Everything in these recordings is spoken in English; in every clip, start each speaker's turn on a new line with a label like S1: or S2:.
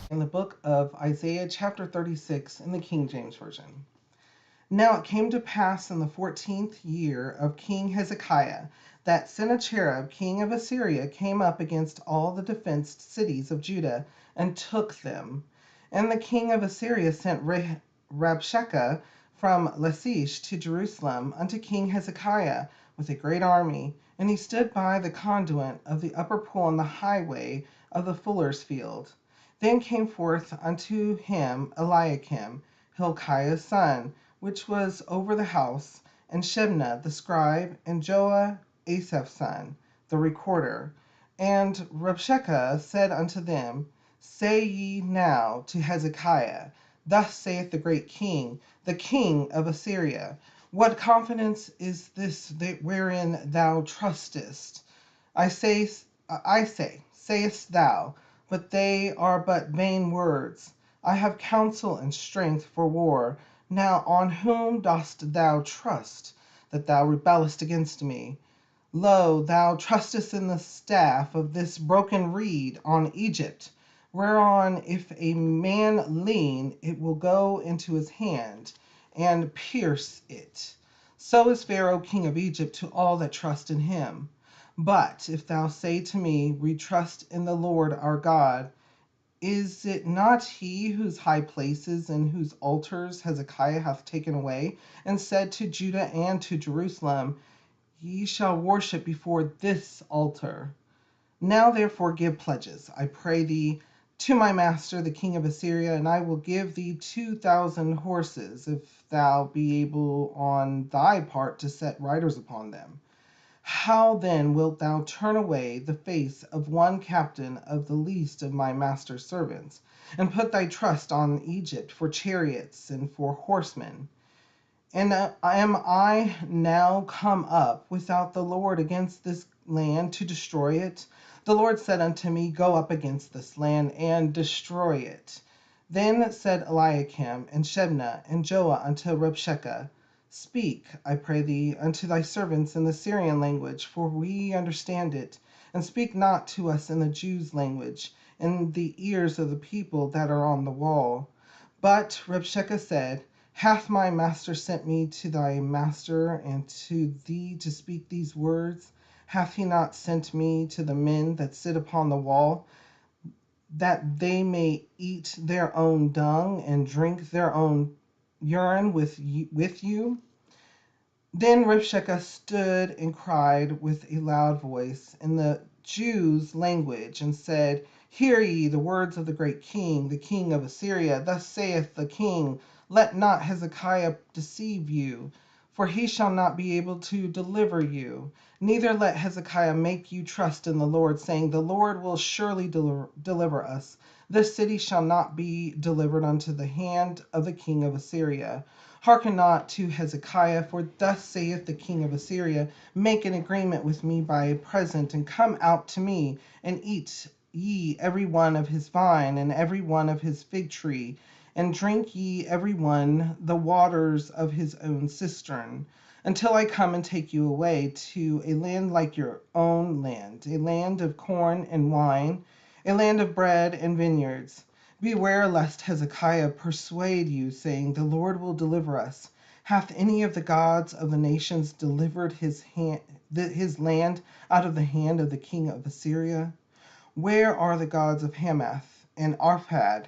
S1: In the book of Isaiah, chapter 36, in the King James Version. Now it came to pass in the 14th year of King Hezekiah that Sennacherib, king of Assyria, came up against all the defenced cities of Judah and took them. And the king of Assyria sent Rabshakeh from Lachish to Jerusalem unto King Hezekiah with a great army. And he stood by the conduit of the upper pool on the highway of the fuller's field. Then came forth unto him Eliakim, Hilkiah's son, which was over the house, and Shebna the scribe, and Joah Asaph's son, the recorder. And Rabshakeh said unto them, Say ye now to Hezekiah, Thus saith the great king, the king of Assyria, What confidence is this wherein thou trustest? I say, sayest thou, but they are but vain words. I have counsel and strength for war. Now on whom dost thou trust, that thou rebellest against me? Lo, thou trustest in the staff of this broken reed on Egypt, whereon if a man lean, it will go into his hand, and pierce it. So is Pharaoh king of Egypt to all that trust in him. But if thou say to me, We trust in the Lord our God, is it not he whose high places and whose altars Hezekiah hath taken away, and said to Judah and to Jerusalem, Ye shall worship before this altar? Now therefore give pledges, I pray thee, to my master the king of Assyria, and I will give thee 2,000 horses, if thou be able on thy part to set riders upon them. How then wilt thou turn away the face of one captain of the least of my master's servants, and put thy trust on Egypt for chariots and for horsemen? And am I now come up without the Lord against this land to destroy it? The Lord said unto me, Go up against this land and destroy it. Then said Eliakim and Shebna and Joah unto Rabshakeh, Speak, I pray thee, unto thy servants in the Syrian language, for we understand it, and speak not to us in the Jews' language, in the ears of the people that are on the wall. But Rabshakeh said, Hath my master sent me to thy master and to thee to speak these words? Hath he not sent me to the men that sit upon the wall, that they may eat their own dung and drink their own urine with you? Then Rabshakeh stood and cried with a loud voice in the Jews' language, and said, Hear ye the words of the great king, the king of Assyria. Thus saith the king, Let not Hezekiah deceive you, for he shall not be able to deliver you. Neither let Hezekiah make you trust in the Lord, saying, The Lord will surely deliver us. This city shall not be delivered unto the hand of the king of Assyria. Hearken not to Hezekiah, for thus saith the king of Assyria, Make an agreement with me by a present, and come out to me, and eat ye every one of his vine, and every one of his fig tree, and drink ye every one the waters of his own cistern, until I come and take you away to a land like your own land, a land of corn and wine, a land of bread and vineyards. Beware lest Hezekiah persuade you, saying, The Lord will deliver us. Hath any of the gods of the nations delivered his land out of the hand of the king of Assyria? Where are the gods of Hamath and Arpad?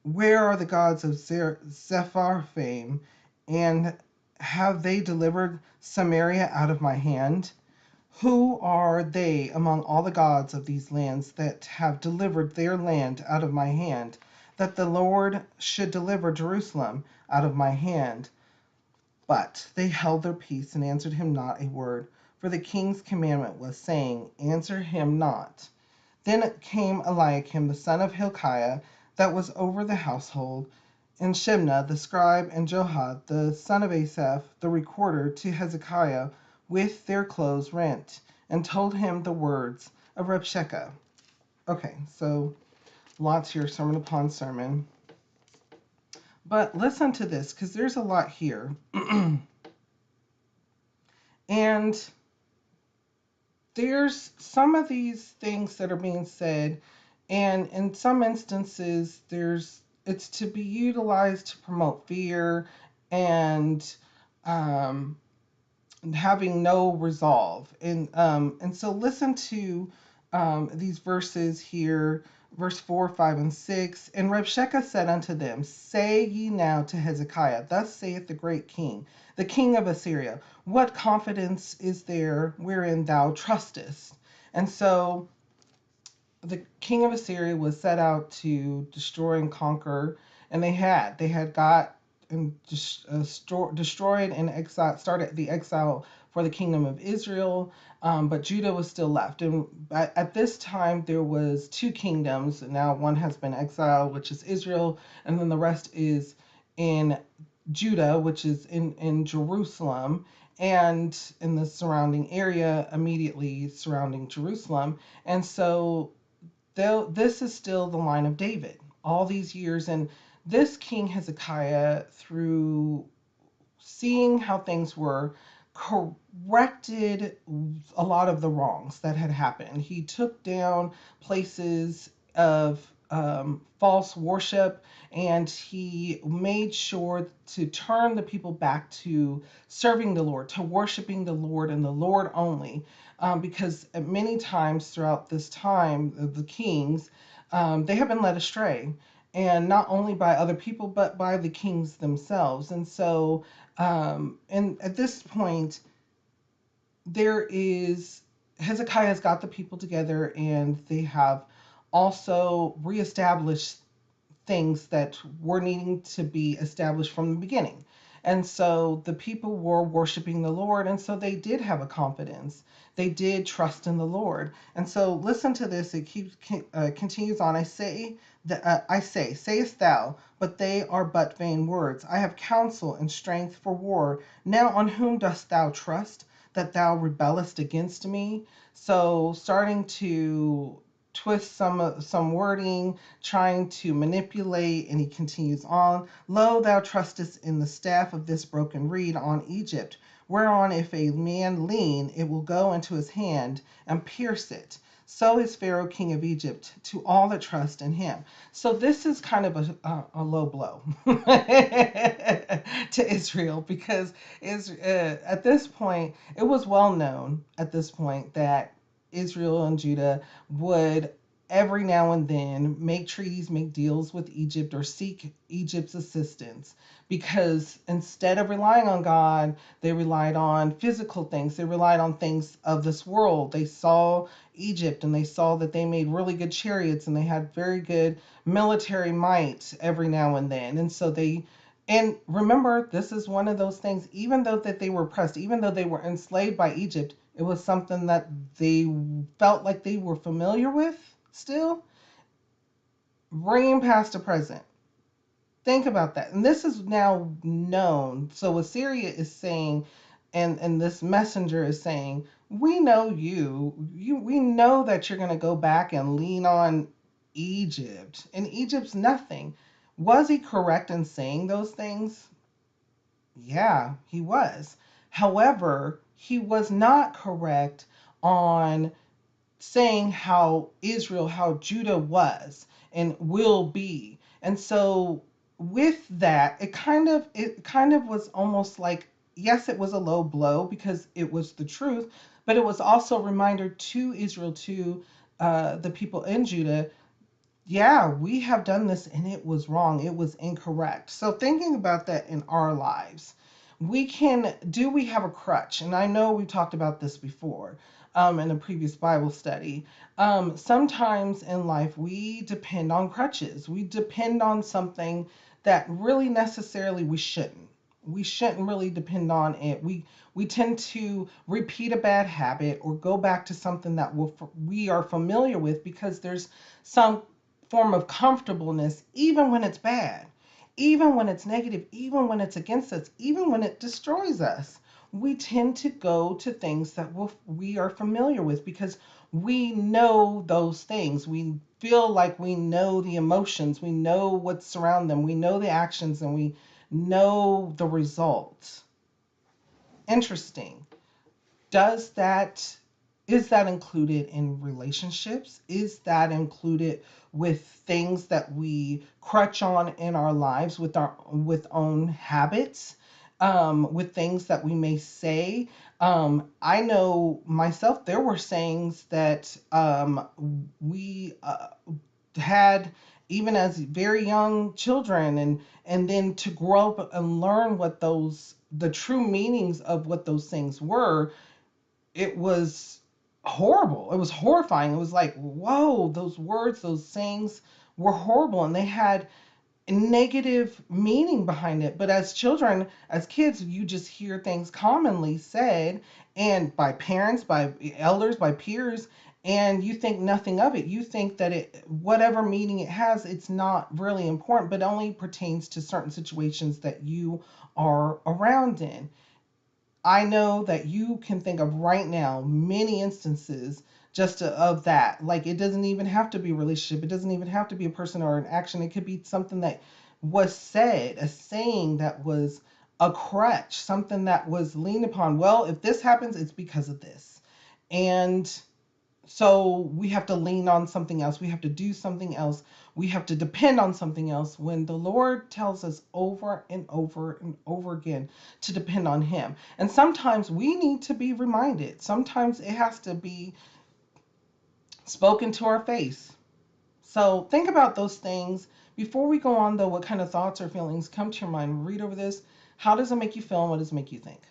S1: Where are the gods of Sepharvaim? And have they delivered Samaria out of my hand? Who are they among all the gods of these lands that have delivered their land out of my hand, that the Lord should deliver Jerusalem out of my hand? But they held their peace and answered him not a word, for the king's commandment was, saying, Answer him not. Then came Eliakim the son of Hilkiah, that was over the household, and Shebna the scribe, and Joah the son of Asaph the recorder, to Hezekiah with their clothes rent, and told him the words of Rabshakeh. Okay, so lots here, sermon upon sermon. But listen to this, because there's a lot here. And there's some of these things that are being said And in some instances, it's to be utilized to promote fear and um, having no resolve. And so listen to these verses here, verse 4, 5, and 6. And Rabshakeh said unto them, say ye now to Hezekiah, thus saith the great king, the king of Assyria, what confidence is there wherein thou trustest? And so the king of Assyria was set out to destroy and conquer, and they had got and destroyed and exile, started the exile for the kingdom of Israel, but Judah was still left. And at this time, there was two kingdoms. And now one has been exiled, which is Israel, and then the rest is in Judah, which is in Jerusalem and in the surrounding area immediately surrounding Jerusalem. And so though this is still the line of David all these years. And this king Hezekiah, through seeing how things were, corrected a lot of the wrongs that had happened. He took down places of false worship, and he made sure to turn the people back to serving the Lord, to worshiping the Lord and the Lord only. Because many times throughout this time of the kings, they have been led astray, and not only by other people, but by the kings themselves. And so and at this point, there is Hezekiah has got the people together, and they have also reestablished things that were needing to be established from the beginning. And so the people were worshiping the Lord, and so they did have a confidence. They did trust in the Lord. And so listen to this. It continues on. Sayest thou, but they are but vain words. I have counsel and strength for war. Now on whom dost thou trust, that thou rebellest against me? So starting to twist some wording, trying to manipulate, and he continues on. Lo, thou trustest in the staff of this broken reed on Egypt, whereon if a man lean, it will go into his hand and pierce it. So is Pharaoh king of Egypt to all that trust in him. So this is kind of a low blow to Israel, because at this point, it was well known at this point that Israel and Judah would every now and then make treaties, make deals with Egypt, or seek Egypt's assistance, because instead of relying on God, they relied on physical things. They relied on things of this world. They saw Egypt and they saw that they made really good chariots and they had very good military might every now and then. And so and remember, this is one of those things, even though that they were oppressed, even though they were enslaved by Egypt, it was something that they felt like they were familiar with still. Bringing past the present. Think about that. And this is now known. So Assyria is saying, and this messenger is saying, we know we know that you're going to go back and lean on Egypt. And Egypt's nothing. Was he correct in saying those things? Yeah, he was. However, he was not correct on saying how Judah was and will be. And so with that, it kind of was almost like, yes, it was a low blow because it was the truth, but it was also a reminder to Israel, to the people in Judah, yeah, we have done this and it was wrong. It was incorrect. So thinking about that in our lives, we have a crutch? And I know we talked about this before in a previous Bible study. Sometimes in life, we depend on crutches. We depend on something that really necessarily we shouldn't. We shouldn't really depend on it. We tend to repeat a bad habit or go back to something that we are familiar with, because there's some form of comfortableness, even when it's bad, even when it's negative, even when it's against us, even when it destroys us. We tend to go to things that we are familiar with, because we know those things. We feel like we know the emotions, we know what's around them, we know the actions, and we know the results. Interesting. Does that Is that included in relationships? Is that included with things that we crutch on in our lives with our with own habits, with things that we may say? I know myself, there were sayings that we had even as very young children, and then to grow up and learn what those the true meanings of what those things were. It was horrible. It was horrifying. It was like, whoa, those words, those sayings were horrible, and they had a negative meaning behind it. But as children, as kids, you just hear things commonly said, and by parents, by elders, by peers, and you think nothing of it. You think that it, whatever meaning it has, it's not really important, but only pertains to certain situations that you are around in. I know that you can think of right now many instances just of that. Like, it doesn't even have to be a relationship. It doesn't even have to be a person or an action. It could be something that was said, a saying that was a crutch, something that was leaned upon. Well, if this happens, it's because of this. And so we have to lean on something else. We have to do something else. We have to depend on something else when the Lord tells us over and over and over again to depend on Him. And sometimes we need to be reminded. Sometimes it has to be spoken to our face. So think about those things. Before we go on, though, what kind of thoughts or feelings come to your mind? Read over this. How does it make you feel, and what does it make you think?